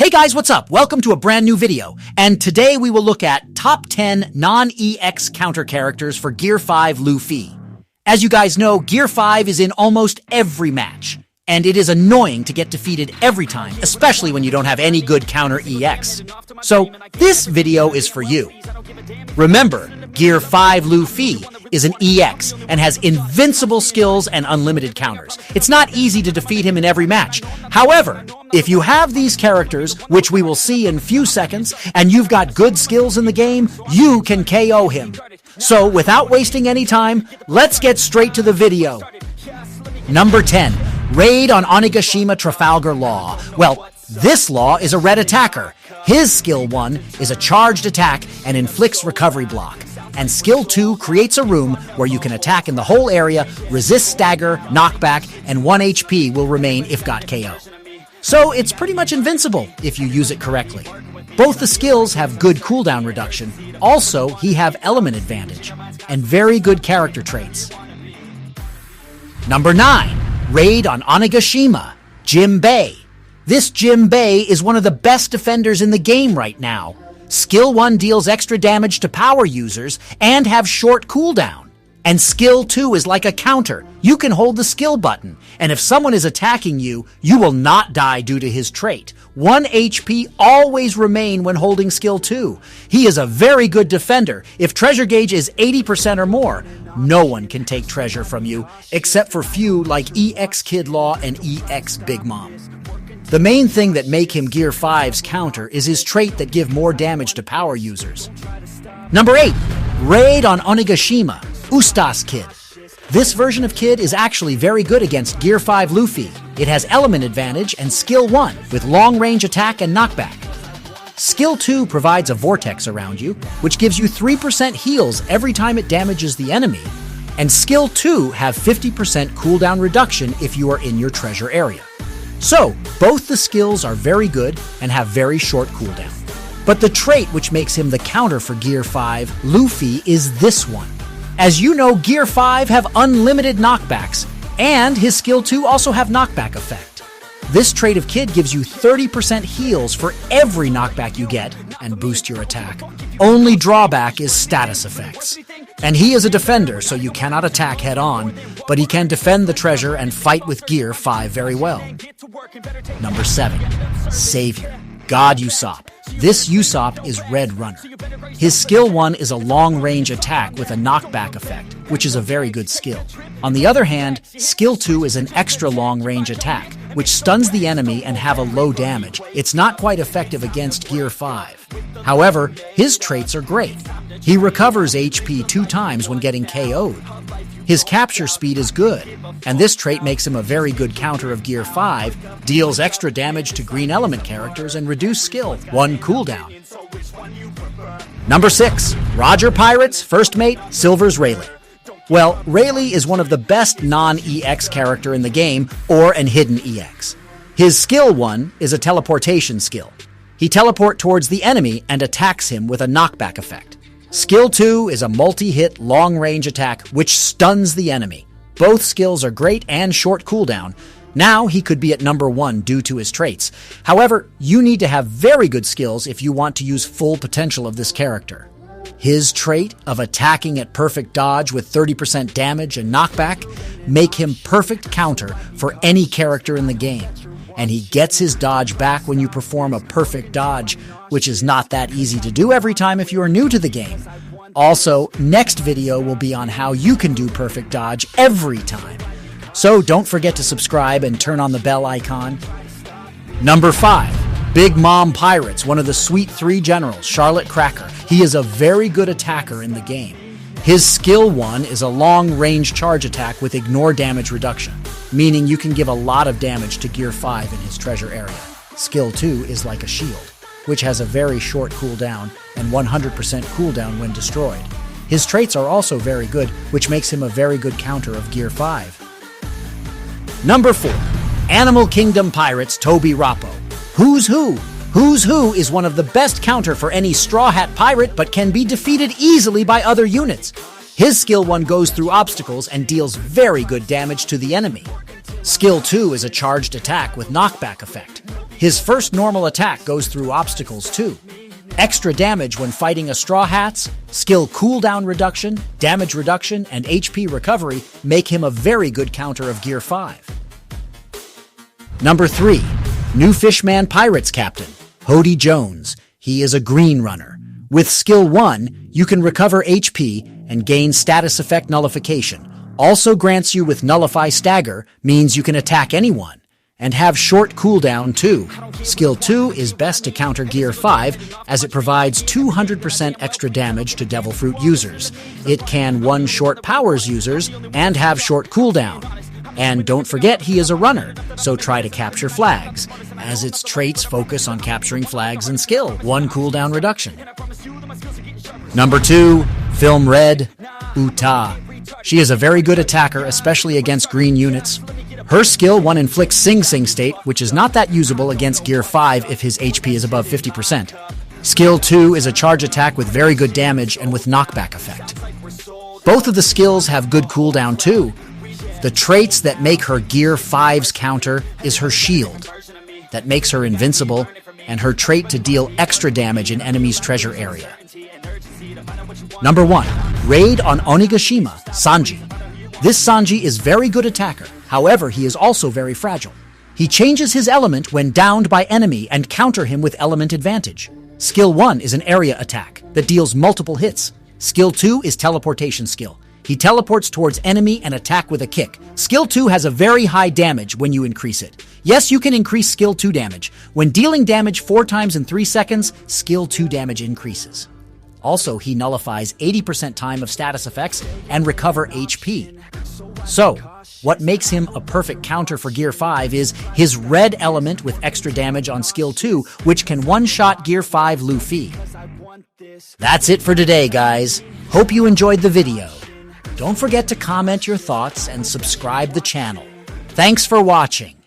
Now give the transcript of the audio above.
Hey guys, what's up? Welcome to a brand new video, and today we will look at top 10 non-EX counter characters for Gear 5 Luffy. As you guys know, Gear 5 is in almost every match, and it is annoying to get defeated every time, especially when you don't have any good counter EX. So, this video is for you. Remember, Gear 5 Luffy is an EX and has invincible skills and unlimited counters. It's not easy to defeat him in every match. However, if you have these characters, which we will see in few seconds, and you've got good skills in the game, you can KO him. So, without wasting any time, let's get straight to the video. Number 10. Raid on Onigashima Trafalger Law. Well, this Law is a red attacker. His skill 1 is a charged attack and inflicts recovery block. And skill 2 creates a room where you can attack in the whole area, resist stagger, knockback, and 1 HP will remain if got KO. So it's pretty much invincible if you use it correctly. Both the skills have good cooldown reduction. Also, he have element advantage and very good character traits. Number 9. Raid on Onigashima, Jinbei. This Jinbei is one of the best defenders in the game right now. Skill 1 deals extra damage to power users and have short cooldown. And skill 2 is like a counter. You can hold the skill button, and if someone is attacking you, you will not die due to his trait. 1 HP always remain when holding skill 2. He is a very good defender. If treasure gauge is 80% or more, no one can take treasure from you, except for few like EX Kid Law and EX Big Mom. The main thing that make him Gear 5's counter is his trait that give more damage to power users. Number 8. Raid on Onigashima, Usta's Kid. This version of Kid is actually very good against Gear 5 Luffy. It has element advantage and skill 1 with long range attack and knockback. Skill 2 provides a vortex around you, which gives you 3% heals every time it damages the enemy. And skill 2 have 50% cooldown reduction if you are in your treasure area. So, both the skills are very good and have very short cooldown. But the trait which makes him the counter for Gear 5 Luffy is this one. As you know, Gear 5 have unlimited knockbacks, and his skill 2 also have knockback effect. This trait of Kid gives you 30% heals for every knockback you get and boost your attack. Only drawback is status effects. And he is a defender, so you cannot attack head-on, but he can defend the treasure and fight with Gear 5 very well. Number 7. Savior, God Usopp. This Usopp is Red Runner. His skill 1 is a long-range attack with a knockback effect, which is a very good skill. On the other hand, skill 2 is an extra long-range attack, which stuns the enemy and have a low damage. It's not quite effective against Gear 5. However, his traits are great. He recovers HP 2 times when getting KO'd. His capture speed is good, and this trait makes him a very good counter of Gear 5, deals extra damage to green element characters, and reduced skill, 1 cooldown. Number 6. Roger Pirates, First Mate, Silver's Rayleigh. Well, Rayleigh is one of the best non-EX character in the game, or an hidden EX. His skill 1 is a teleportation skill. He teleports towards the enemy and attacks him with a knockback effect. Skill 2 is a multi-hit long-range attack which stuns the enemy. Both skills are great and short cooldown. Now he could be at number 1 due to his traits. However, you need to have very good skills if you want to use full potential of this character. His trait of attacking at perfect dodge with 30% damage and knockback make him perfect counter for any character in the game. And he gets his dodge back when you perform a perfect dodge, which is not that easy to do every time if you are new to the game. Also, next video will be on how you can do perfect dodge every time. So don't forget to subscribe and turn on the bell icon. Number 5. Big Mom Pirates, one of the Sweet 3 generals, Charlotte Cracker. He is a very good attacker in the game. His skill 1 is a long-range charge attack with ignore damage reduction, meaning you can give a lot of damage to Gear 5 in his treasure area. Skill 2 is like a shield, which has a very short cooldown and 100% cooldown when destroyed. His traits are also very good, which makes him a very good counter of Gear 5. Number 4. Animal Kingdom Pirates, Toby Rappo. Who's Who? Who's Who is one of the best counter for any Straw Hat pirate, but can be defeated easily by other units. His skill 1 goes through obstacles and deals very good damage to the enemy. Skill 2 is a charged attack with knockback effect. His first normal attack goes through obstacles too. Extra damage when fighting a Straw Hats, skill cooldown reduction, damage reduction, and HP recovery make him a very good counter of Gear 5. Number 3. New Fishman Pirates Captain, Hody Jones. He is a green runner. With skill 1, you can recover HP and gain status effect nullification. Also grants you with Nullify Stagger, means you can attack anyone. And have short cooldown too. Skill 2 is best to counter Gear 5 as it provides 200% extra damage to Devil Fruit users. It can one-shot powers users and have short cooldown. And don't forget he is a runner, so try to capture flags, as its traits focus on capturing flags and skill, 1 cooldown reduction. Number 2, Film Red, Uta. She is a very good attacker, especially against green units. Her skill 1 inflicts Sing Sing State, which is not that usable against Gear 5 if his HP is above 50%. Skill 2 is a charge attack with very good damage and with knockback effect. Both of the skills have good cooldown too. The traits that make her Gear 5's counter is her shield, that makes her invincible, and her trait to deal extra damage in enemies' treasure area. Number 1. Raid on Onigashima, Sanji. This Sanji is very good attacker, however he is also very fragile. He changes his element when downed by enemy and counter him with element advantage. Skill 1 is an area attack that deals multiple hits. Skill 2 is teleportation skill. He teleports towards enemy and attack with a kick. Skill 2 has a very high damage when you increase it. Yes, you can increase Skill 2 damage. When dealing damage 4 times in 3 seconds, Skill 2 damage increases. Also, he nullifies 80% time of status effects and recover HP. So, what makes him a perfect counter for Gear 5 is his red element with extra damage on Skill 2, which can one-shot Gear 5 Luffy. That's it for today, guys. Hope you enjoyed the video. Don't forget to comment your thoughts and subscribe the channel. Thanks for watching.